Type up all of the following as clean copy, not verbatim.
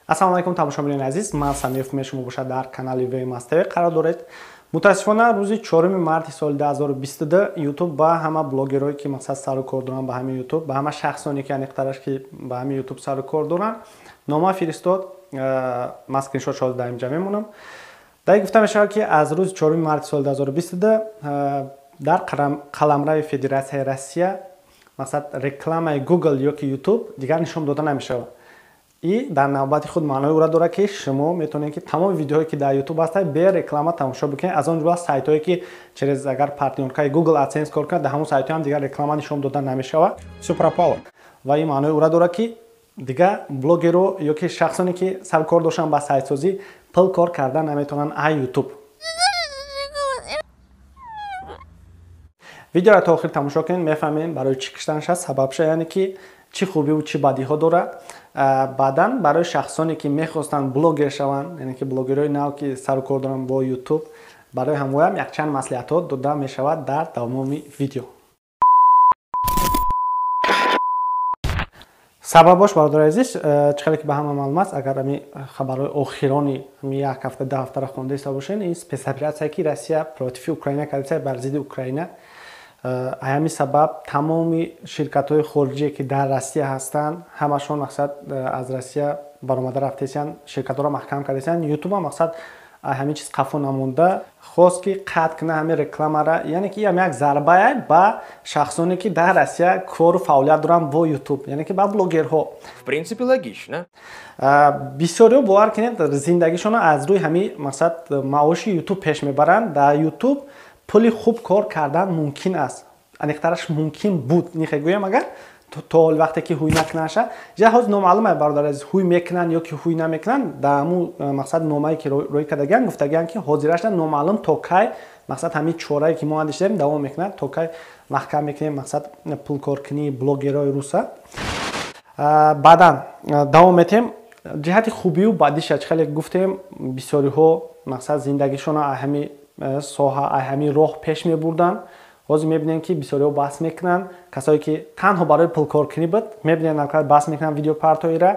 ассалому алайкум тамошобинин азиз, ман Самир Фумия шумо бошад дар канали VMass TV қарор доред. Мутаассифона рӯзи 4 марти соли 2022 YouTube ба ҳама блогерое ки мақсад сару кор доранд ба ҳамин YouTube, ба ҳама шахсоне ки аниқтараш ки ба ҳамин YouTube сару кор доранд, нома фиристод. Ман скриншот шод дар инҷа мемонам. Дар гуфта мешавад ки аз рӯзи 4 марти соли 2022 дар қаламрави Федератсияи Россия мақсад рекламаи Google ёки YouTube дигар нишон дода намешавад. И дар навбати худ маънои ӯро дорад ки шумо метавонед ки тамоми видеоҳое ки дар YouTube ҳастанд бе реклама тамошо бикунед. Аз он ҷумла сайтҳое ки через агар партнёркаи Google AdSense кор кунад, дар ҳамон сайтҳо ҳам дигар реклама нишон дода намешавад. Всё пропало. Ва ин маънои ӯро дорад ки дигар блогеро ёки шахсоне ки саркор доштанд ба сайтсозӣ пул кор карда наметавонанд аз YouTube. Видеоро та охир тамошо кунед, мефаҳмем барои чӣ киштанаш аст, сабабша яъне ки чӣ хубиву чӣ бадиҳо дорад. Баъдан барои шахсоне ки мехостанд блогер шаванд, яъне ки блогерои нав ки сару кор доранд бо YouTube, барои ҳамоям якчанд маслиҳатҳо дода мешавад дар тамоми видео. Сабабош бародари азиз, чӣ ки ба ҳама маълум аст, агар ҳами хабарҳои охирони як ҳафта 2 ҳафтаро хонда иста бошед, ин спецоператсия ки Россия против Украина карда бар зидди Украина. Ҳамин сабаб тамоми ширкатҳои хориҷие ки дар Россия ҳастанд, ҳамашон мақсад аз Россия баромада рафтаисанд, ширкатҳоро маҳкам кардасанд. YouTube ҳам мақсад ҳамин чиз қафо намонда хост ки қатъ кунад ҳамин рекламаро, яъне ки як зарбае ба шахсоне ки дар Россия кору фаъолият доранд бо YouTube, яъне ки ба блогерҳо. В принципе логично. Бисёриҳо бовар кунед зиндагишонро аз рӯи ҳамин мақсад маоши YouTube пеш мебаранд. Дар YouTube пули хуб кор кардан мумкин аст. Аниқтараш мумкин буд. Нихе гӯям агар то вақте ки ҳуй накунаша, ҷа ҳоз номаълум аст бародари азиз, ҳуй мекунанд ё ки ҳуй намекунанд. Дар ҳамун мақсад номае ки рӯй кардагиан гуфтагиан ки ҳозирашда номаълум то кай мақсад ҳамин чорае ки мо андешидем давом мекунад, то кай маҳкам мекунем мақсад пулкоркунии блогерои руса. Баъдан давом метем. ҷиҳати хубию бадиша хеле гуфтем, бисёриҳо мақсад зиндагишонро аз ҳамин соҳа, аз ҳамин роҳ пеш мебурданд. ҳозир мебинем ки бисёриҳо баҳс мекунанд, касое ки танҳо барои пулкоркунӣ буд, мебинем навбат баҳс мекунанд видеопартоиро.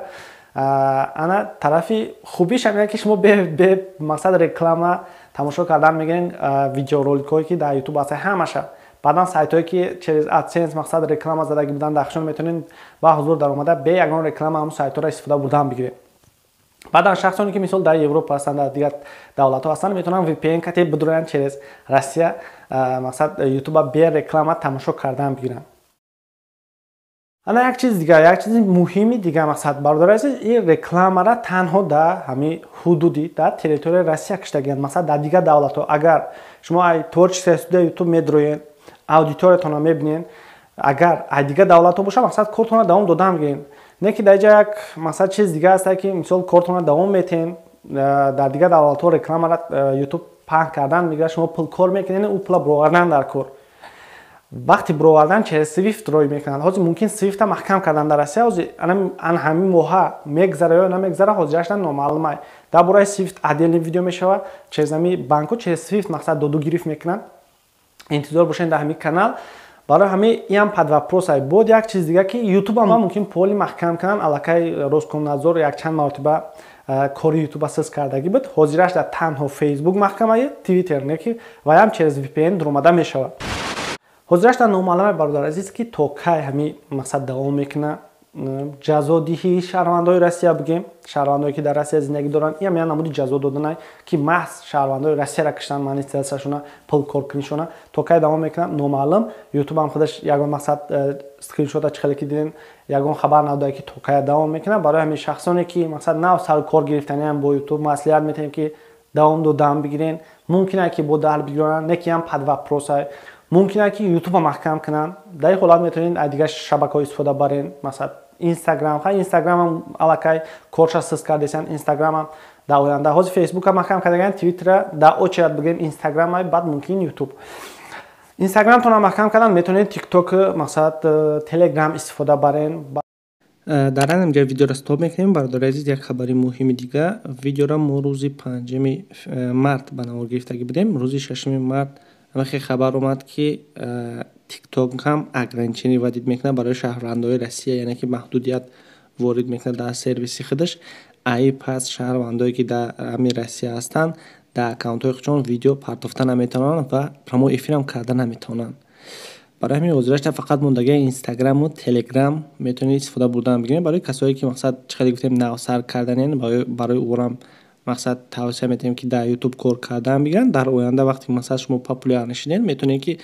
Ана тарафи хубиш ҳам ки шумо бе мақсад реклама тамошо кардан мегиред видеороликҳое ки дар YouTube ҳастанд ҳамаша. Баъдан сайтҳое ки через AdSense мақсад реклама задаги буданд дахшон метавонед ба ҳузур даромада бе ягон реклама ҳамун сайтҳоро истифода бурдан бигиред. Баъдан шахсоне ки мисол дар Европа ҳастанд, дар дигар давлатҳо ҳастанд, метавонанд VPN катеб бидуранд через Россия мақсад YouTube бе реклама тамошо кардан бигиранд. Ана як чиз дигар, як чизи муҳими дигар мақсад бародари азиз, ин рекламаро танҳо дар ҳамин ҳудуди дар территорияи Россия киштагианд. Мақсад дар дигар давлатҳо агар шумо ай творчествои студияи YouTube медроед, аудиториятонро мебинед, агар ай дигар давлатҳо боша мақсад кортонро давом додан бигиред. Не ки дар ҷа як мақсад чиз дигар аст ки мисол кортонро давом метем, дар дигар давлатҳо рекламаро YouTube паҳн кардан мегирад, шумо пул кор мекунед, ӯ пула буровардан дар кор. Вақти буровардан через Swift рой мекунанд. Ҳозир мумкин Swift-а маҳкам кардан дар Россия, ҳозир ҳамин моҳа мегзара ё намегзара, ҳозирашдан номаълум аст. Дар бораи Swift отдельный видео мешавад, через ҳамин банкҳо через Swift мақсад доду гирифт мекунанд. Интизор бошед дар ҳамин канал. Барои ҳамин ин пад вопрос аст. Буд як чиз дигар ки YouTube ҳам мумкин поли маҳкам кунанд, аллакай Роскомнадзор якчанд маротиба кори YouTube сиз кардаги буд. Ҳозираш дар танҳо Facebook маҳкам аст, Twitter не ки ва ҳам через VPN дуромада мешавад. ҳозираш дар номаълум бародари азиз ки то кай ҳамин мақсад давом мекунад. ҷазодиҳии шаҳрвандои Россия бигем, шаҳрвандое ки дар Россия зиндагӣ доранд, ин ҳам намуди ҷазо додан ки маҳз шаҳрвандои Россияро киштанд монетизатсияшона, пулкоркунишона то кай давом мекунад номаълум. YouTube ҳам худаш ягон мақсад скриншота чихеле ки дидем, ягон хабар надода ки то кай давом мекунад. Барои ҳамин шахсоне ки мақсад нав сару кор гирифтаниам бо YouTube маслиҳат метавем ки давом додан бигирен. Мумкин аст ки бо дар бигиранд, не ки ҳам пад вопрос аст. Мумкин аст ки YouTube маҳкам кунанд. Дар ин ҳолат метавонед аз дигар шабакаҳо истифода баред, масалан Instagram. Instagram ҳам аллакай корша сиз кардесанд. Instagram ҳам дар оянда ҳозир Facebook ҳам маҳкам кардагиан, Twitter дар очередат бигем Instagram ай баъд мумкин YouTube. Instagram тона маҳкам кардан метавонед TikTok мақсад Telegram истифода баред. Дар ҳамин видеоро стоп мекунем. Бародари азиз, як хабари муҳими дигар. Видеоро мо рӯзи 5 март ба навор гирифтагӣ будем. Рӯзи 6 март ҳамин хабар омад ки TikTok ҳам ограничение вадид мекунад барои шаҳрвандои Россия, яъне ки маҳдудият ворид мекунад дар сервиси худаш. ай пас шаҳрвандое ки дар ҳамин Россия ҳастанд дар аккаунтҳои худшон видео партофта наметавонанд ва промои эфирам карда наметавонанд. барои ҳамин ҳозирашта фақат мондагии инстаграму телеграм метавонед истифода бурдан бигиред. барои касое ки мақсад чӣ қадр гуфтем навсар карданиянд барои оорам мақсад тавсия метавонем ки дар ютуб кор кардан бигиранд. дар оянда вақте мақсад шумо популярна шидед метавонед ки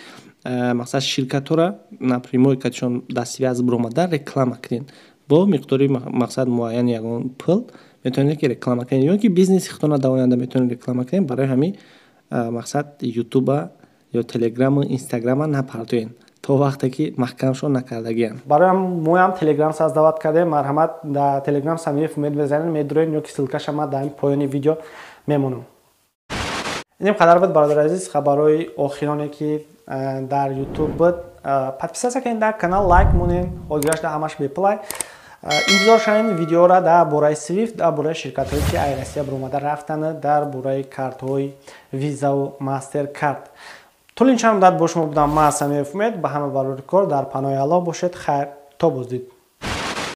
мақсад ширкатҳоро напрямую кадшон дар связ биромада реклама кунед бо миқдори мақсад муайяни ягон пул метавонед ки реклама кунед ё ки бизнеси худтона дар оянда метавонед реклама кунед. барои ҳамин мақсад ютуба ё телеграму инстаграма напартоед то вақте ки маҳкамшон накардагиянд. барои мо ҳам телеграм создават кардем. марҳамат дар телеграм самиев умед безанед медуред ё ки ссилкаша ма дар поёни видео мемонам. инем қадар буд бародари азиз хабарҳои охироне ки дар ютуб буд. подписация кунед дар канал, лайк монед, ҳозирашда ҳамаш беплай. интизор шавед видеора дар бораи Swift, дар бораи ширкатҳое ки Air Asia биромада рафтанд, дар бораи картҳои Visa ва MasterCard. тӯли ин чанд муддат бо шумо будам. ман Самиев Умед. ба ҳама барори кор дар паноҳи Аллоҳ бошед. хайр, то боздид.